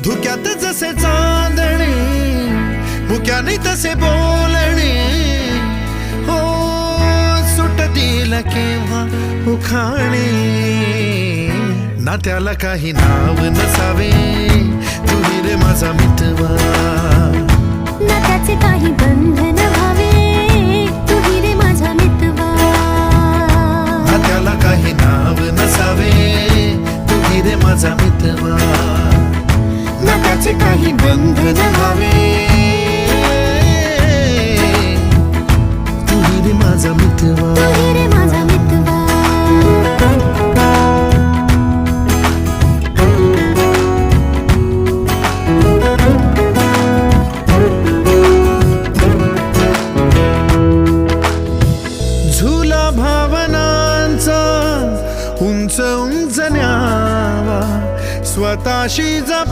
धुक्यात जसे चांदणे मुक्याने तसे बोलणे हो सुटतील केव्हा उखाणे ना त्याला काही नाव नसावे तुही रे माझा मितवा ना त्याचे काही बंधन व्हावे तुही रे माझा मितवा ना त्याला काही नाव नसावे तुही रे माझा मितवा ना त्याचे काही बंधन व्हावे तुही रे माझा मितवा तुही रे माझा मितवा झुला भावनांचा उंच उंच न्यावा स्वतःशी जप